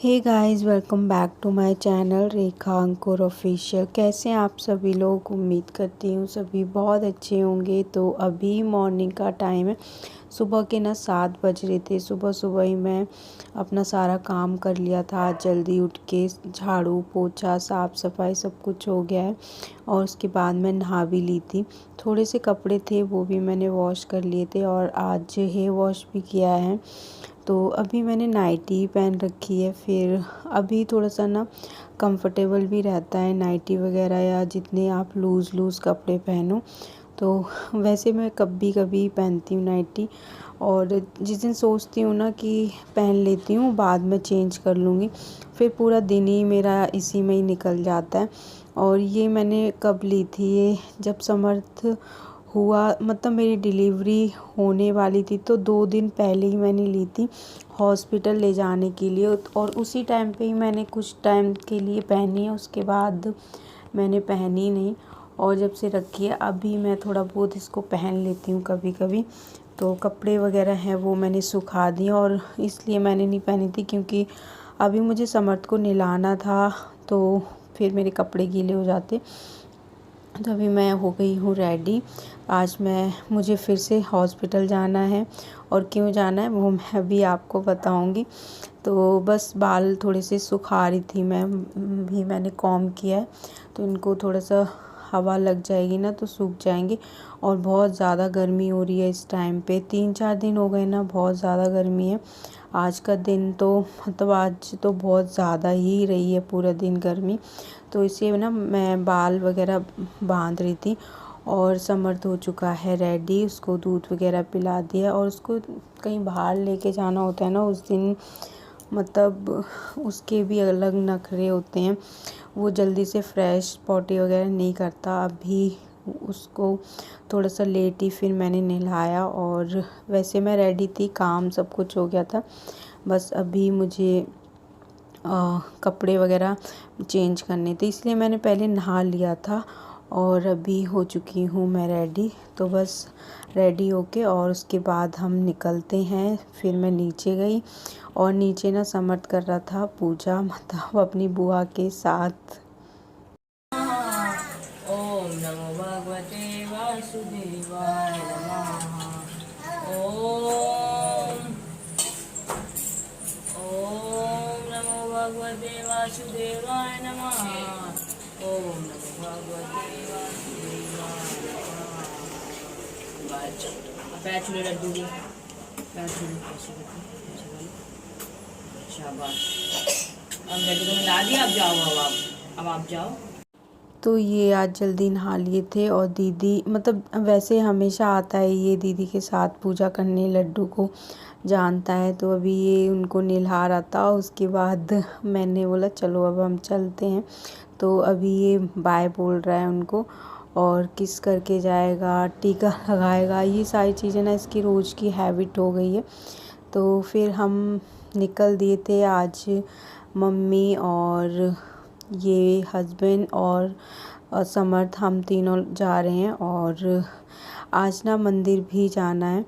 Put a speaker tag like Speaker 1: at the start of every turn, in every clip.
Speaker 1: Hey guys, welcome back to my channel Rekha Ankur official. कैसे हैं आप सभी लोग? उम्मीद करती हूँ सभी बहुत अच्छे होंगे। तो अभी मॉर्निंग का टाइम है। सुबह के 7 बज रहे थे। सुबह सुबह ही मैं अपना सारा काम कर लिया था। आज जल्दी उठ के झाड़ू पोछा साफ़ सफाई सब कुछ हो गया है। और उसके बाद मैं नहा भी ली थी। थोड़े से कपड़े थे वो भी मैंने वॉश कर लिए थे और आज हेयर वॉश भी किया है। तो अभी मैंने नाइटी पहन रखी है। फिर अभी थोड़ा सा कंफर्टेबल भी रहता है नाइटी वगैरह, या जितने आप लूज़ कपड़े पहनो। तो वैसे मैं कभी कभी पहनती हूँ नाइटी, और जिस दिन सोचती हूँ कि पहन लेती हूँ बाद में चेंज कर लूँगी, फिर पूरा दिन ही मेरा इसी में ही निकल जाता है। और ये मैंने कब ली थी, ये जब समर्थ हुआ, मतलब मेरी डिलीवरी होने वाली थी तो 2 दिन पहले ही मैंने ली थी हॉस्पिटल ले जाने के लिए। और उसी टाइम पे ही मैंने कुछ टाइम के लिए पहनी है, उसके बाद मैंने पहनी नहीं। और जब से रखी है अभी मैं थोड़ा बहुत इसको पहन लेती हूँ कभी कभी। तो कपड़े वगैरह हैं वो मैंने सुखा दिए, और इसलिए मैंने नहीं पहनी थी क्योंकि अभी मुझे समर्थ को नहलाना था, तो फिर मेरे कपड़े गीले हो जाते। तो अभी मैं हो गई हूँ रेडी। आज मुझे फिर से हॉस्पिटल जाना है, और क्यों जाना है वो मैं अभी आपको बताऊंगी। तो बस बाल थोड़े से सुखा रही थी मैं भी, मैंने कॉम्ब किया है तो इनको थोड़ा सा हवा लग जाएगी तो सूख जाएंगे। और बहुत ज़्यादा गर्मी हो रही है इस टाइम पे, 3-4 दिन हो गए बहुत ज़्यादा गर्मी है। आज का दिन तो मतलब आज तो बहुत ज़्यादा ही रही है पूरा दिन गर्मी। तो इसे मैं बाल वगैरह बांध रही थी। और समर्थ हो चुका है रेडी, उसको दूध वगैरह पिला दिया। और उसको कहीं बाहर लेके जाना होता है उस दिन, मतलब उसके भी अलग नखरे होते हैं। वो जल्दी से फ्रेश पॉटी वगैरह नहीं करता। अभी उसको थोड़ा सा लेट ही फिर मैंने नहलाया। और वैसे मैं रेडी थी, काम सब कुछ हो गया था, बस अभी मुझे कपड़े वगैरह चेंज करने थे, इसलिए मैंने पहले नहा लिया था। और अभी हो चुकी हूँ मैं रेडी। तो बस रेडी होके और उसके बाद हम निकलते हैं। फिर मैं नीचे गई, और नीचे समर्थ कर रहा था पूजा, मतलब अपनी बुआ के साथ।
Speaker 2: ओम नमो भगवते वासुदेवाय नमः। ओम ओम नमो भगवते वासुदेवाय नमः। ओम नमो भगवते वासुदेवाय नमः। पैर छूले लड्डू की, पैर छूले। शाबाश। अब लड्डू को मिला दिया, अब जाओ। अब आप जाओ।
Speaker 1: तो ये आज जल्दी नहा लिए थे, और दीदी मतलब वैसे हमेशा आता है ये दीदी के साथ पूजा करने, लड्डू को जानता है। तो अभी ये उनको नहला रहा था, उसके बाद मैंने बोला चलो अब हम चलते हैं। तो अभी ये बाय बोल रहा है उनको, और किस करके जाएगा, टीका लगाएगा, ये सारी चीज़ें इसकी रोज़ की हैबिट हो गई है। तो फिर हम निकल दिए थे आज, मम्मी और ये हस्बैंड और समर्थ, हम तीनों जा रहे हैं। और आज मंदिर भी जाना है।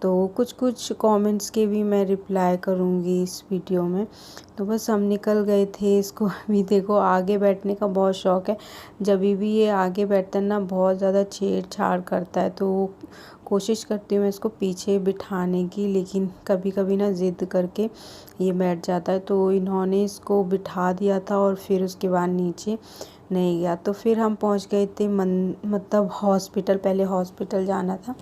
Speaker 1: तो कुछ कुछ कमेंट्स के भी मैं रिप्लाई करूँगी इस वीडियो में। तो बस हम निकल गए थे। इसको भी देखो, आगे बैठने का बहुत शौक़ है। जब भी ये आगे बैठता है बहुत ज़्यादा छेड़छाड़ करता है, तो कोशिश करती हूँ मैं इसको पीछे बिठाने की, लेकिन कभी कभी ज़िद करके ये बैठ जाता है। तो इन्होंने इसको बिठा दिया था, और फिर उसके बाद नीचे नहीं गया। तो फिर हम पहुँच गए थे मतलब हॉस्पिटल, पहले हॉस्पिटल जाना था।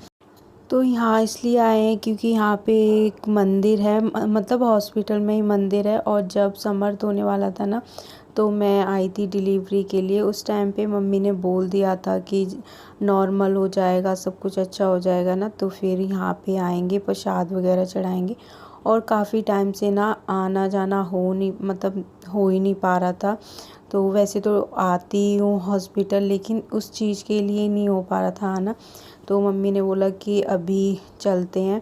Speaker 1: तो यहाँ इसलिए आए हैं क्योंकि यहाँ पे एक मंदिर है, मतलब हॉस्पिटल में ही मंदिर है। और जब समर्थ होने वाला था तो मैं आई थी डिलीवरी के लिए। उस टाइम पे मम्मी ने बोल दिया था कि नॉर्मल हो जाएगा, सब कुछ अच्छा हो जाएगा तो फिर यहाँ पे आएंगे, प्रसाद वगैरह चढ़ाएंगे। और काफ़ी टाइम से आना जाना हो नहीं, मतलब हो ही नहीं पा रहा था। तो वैसे तो आती हूँ हॉस्पिटल, लेकिन उस चीज़ के लिए नहीं हो पा रहा था आना। तो मम्मी ने बोला कि अभी चलते हैं।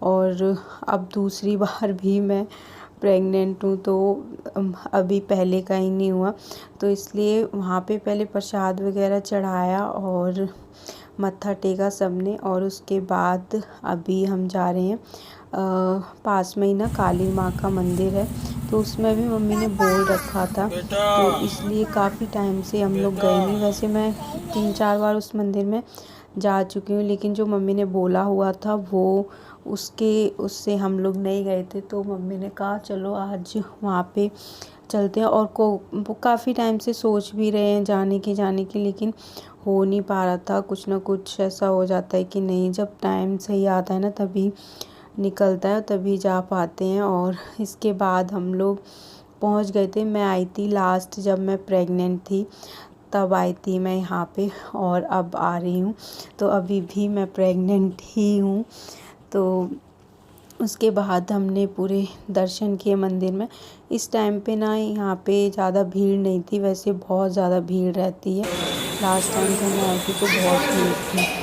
Speaker 1: और अब दूसरी बार भी मैं प्रेग्नेंट हूँ, तो अभी पहले का ही नहीं हुआ, तो इसलिए वहाँ पे पहले प्रसाद वगैरह चढ़ाया। और मत्था टेका सबने। और उसके बाद अभी हम जा रहे हैं पास में ही ना काली माँ का मंदिर है, तो उसमें भी मम्मी ने बोल रखा था, तो इसलिए काफ़ी टाइम से हम लोग गए नहीं। वैसे मैं 3-4 बार उस मंदिर में जा चुकी हूँ, लेकिन जो मम्मी ने बोला हुआ था वो उससे हम लोग नहीं गए थे। तो मम्मी ने कहा चलो आज वहाँ पे चलते हैं। और वो काफ़ी टाइम से सोच भी रहे हैं जाने की, लेकिन हो नहीं पा रहा था। कुछ ना कुछ ऐसा हो जाता है कि नहीं, जब टाइम सही आता है ना तभी निकलता है, तभी जा पाते हैं। और इसके बाद हम लोग पहुंच गए थे। मैं आई थी लास्ट जब मैं प्रेग्नेंट थी, तब आई थी मैं यहाँ पे, और अब आ रही हूँ। तो अभी भी मैं प्रेग्नेंट ही हूँ। तो उसके बाद हमने पूरे दर्शन किए मंदिर में। इस टाइम पे ना यहाँ पे ज़्यादा भीड़ नहीं थी, वैसे बहुत ज़्यादा भीड़ रहती है। लास्ट टाइम जब मैं आई थी तो बहुत भीड़ थी।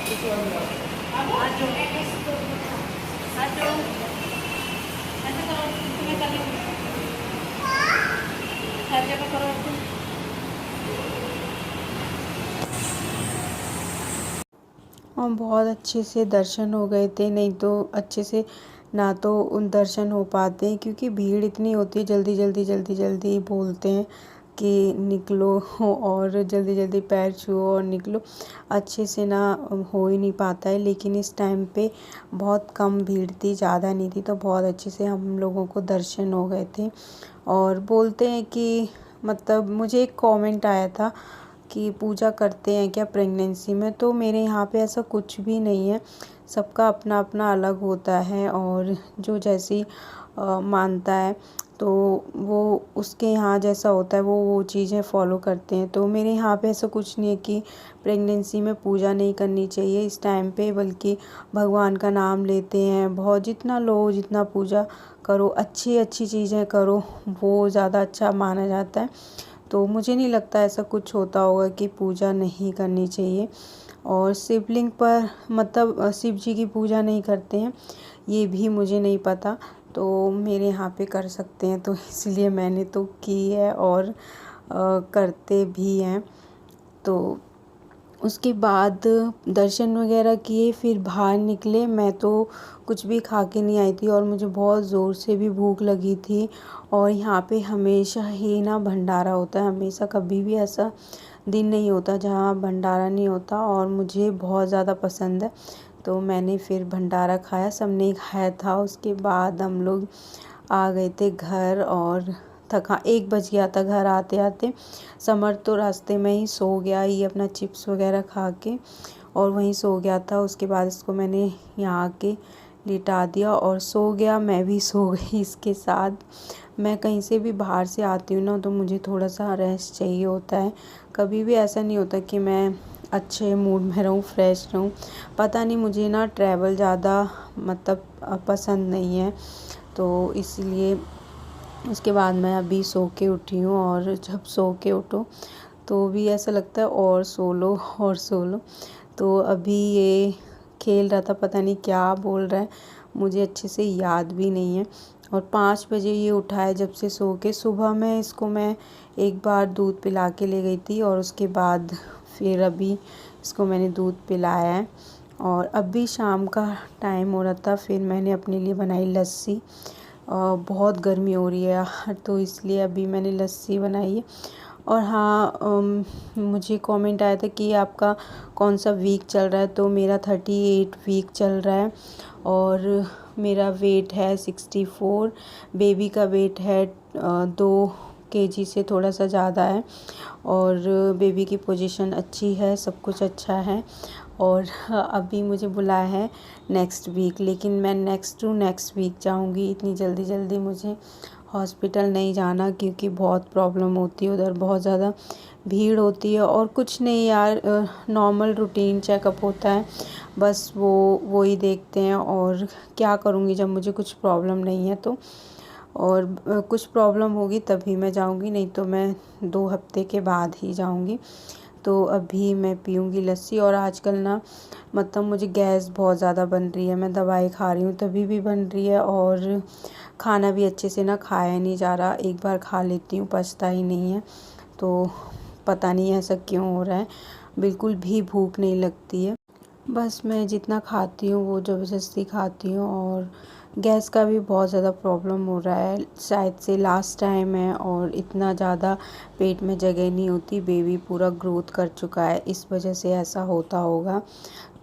Speaker 1: और बहुत अच्छे से दर्शन हो गए थे, नहीं तो अच्छे से ना तो उन दर्शन हो पाते हैं, क्योंकि भीड़ इतनी होती है। जल्दी जल्दी बोलते हैं कि निकलो और जल्दी जल्दी पैर छुओ और निकलो, अच्छे से ना हो ही नहीं पाता है। लेकिन इस टाइम पे बहुत कम भीड़ थी, ज़्यादा नहीं थी, तो बहुत अच्छे से हम लोगों को दर्शन हो गए थे। और बोलते हैं कि मतलब मुझे एक कमेंट आया था कि पूजा करते हैं क्या प्रेगनेंसी में, तो मेरे यहाँ पे ऐसा कुछ भी नहीं है। सबका अपना अपना अलग होता है, और जो जैसी मानता है तो वो उसके यहाँ जैसा होता है वो चीज़ें फॉलो करते हैं। तो मेरे यहाँ पे ऐसा कुछ नहीं है कि प्रेगनेंसी में पूजा नहीं करनी चाहिए इस टाइम पे, बल्कि भगवान का नाम लेते हैं। बहुत जितना लो, जितना पूजा करो, अच्छी अच्छी चीज़ें करो, वो ज़्यादा अच्छा माना जाता है। तो मुझे नहीं लगता ऐसा कुछ होता होगा कि पूजा नहीं करनी चाहिए। और शिवलिंग पर मतलब शिव जी की पूजा नहीं करते हैं, ये भी मुझे नहीं पता। तो मेरे यहाँ पे कर सकते हैं, तो इसलिए मैंने तो की है, और करते भी हैं। तो उसके बाद दर्शन वगैरह किए, फिर बाहर निकले। मैं तो कुछ भी खा के नहीं आई थी, और मुझे बहुत ज़ोर से भी भूख लगी थी। और यहाँ पे हमेशा ही ना भंडारा होता है, हमेशा, कभी भी ऐसा दिन नहीं होता जहाँ भंडारा नहीं होता, और मुझे बहुत ज़्यादा पसंद है। तो मैंने फिर भंडारा खाया, सबने खाया था। उसके बाद हम लोग आ गए थे घर, और 1 बज गया था घर आते आते। समर तो रास्ते में ही सो गया, ये अपना चिप्स वगैरह खा के, और वहीं सो गया था। उसके बाद इसको मैंने यहाँ आके लिटा दिया और सो गया, मैं भी सो गई इसके साथ। मैं कहीं से भी बाहर से आती हूँ ना, तो मुझे थोड़ा सा रेस्ट चाहिए होता है। कभी भी ऐसा नहीं होता कि मैं अच्छे मूड में रहूँ, फ्रेश रहूँ। पता नहीं, मुझे ना ट्रैवल ज़्यादा मतलब पसंद नहीं है, तो इसलिए उसके बाद मैं अभी सो के उठी हूँ। और जब सो के उठो तो भी ऐसा लगता है और सो लो और सो लो। तो अभी ये खेल रहा था, पता नहीं क्या बोल रहा है, मुझे अच्छे से याद भी नहीं है। और 5 बजे ये उठा है जब से सो के। सुबह में इसको मैं एक बार दूध पिला के ले गई थी, और उसके बाद फिर अभी इसको मैंने दूध पिलाया है। और अभी शाम का टाइम हो रहा था, फिर मैंने अपने लिए बनाई लस्सी। बहुत गर्मी हो रही है यार, तो इसलिए अभी मैंने लस्सी बनाई है। और हाँ, मुझे कमेंट आया था कि आपका कौन सा वीक चल रहा है, तो मेरा 38 वीक चल रहा है, और मेरा वेट है 64। बेबी का वेट है 2 kg से थोड़ा सा ज़्यादा है, और बेबी की पोजीशन अच्छी है, सब कुछ अच्छा है। और अभी मुझे बुलाया है नेक्स्ट वीक, लेकिन मैं नेक्स्ट टू नेक्स्ट वीक जाऊंगी। इतनी जल्दी जल्दी मुझे हॉस्पिटल नहीं जाना, क्योंकि बहुत प्रॉब्लम होती है उधर, बहुत ज़्यादा भीड़ होती है। और कुछ नहीं यार, नॉर्मल रूटीन चेकअप होता है, बस वो ही देखते हैं। और क्या करूँगी जब मुझे कुछ प्रॉब्लम नहीं है तो। और कुछ प्रॉब्लम होगी तभी मैं जाऊँगी, नहीं तो मैं 2 हफ्ते के बाद ही जाऊँगी। तो अभी मैं पीऊँगी लस्सी। और आजकल ना मतलब मुझे गैस बहुत ज़्यादा बन रही है, मैं दवाई खा रही हूँ तभी भी बन रही है, और खाना भी अच्छे से ना खाया नहीं जा रहा। एक बार खा लेती हूँ, पचता ही नहीं है। तो पता नहीं ऐसा क्यों हो रहा है, बिल्कुल भी भूख नहीं लगती है। बस मैं जितना खाती हूँ वो ज़बरदस्ती खाती हूँ, और गैस का भी बहुत ज़्यादा प्रॉब्लम हो रहा है, शायद से लास्ट टाइम है, और इतना ज़्यादा पेट में जगह नहीं होती, बेबी पूरा ग्रोथ कर चुका है, इस वजह से ऐसा होता होगा।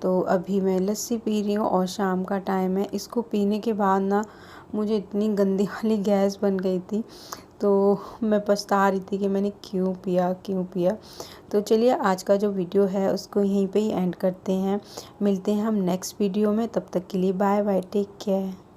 Speaker 1: तो अभी मैं लस्सी पी रही हूँ और शाम का टाइम है। इसको पीने के बाद ना मुझे इतनी गंदी वाली गैस बन गई थी, तो मैं पछता रही थी कि मैंने क्यों पिया। तो चलिए आज का जो वीडियो है उसको यहीं पे ही एंड करते हैं। मिलते हैं हम नेक्स्ट वीडियो में, तब तक के लिए बाय बाय, टेक केयर।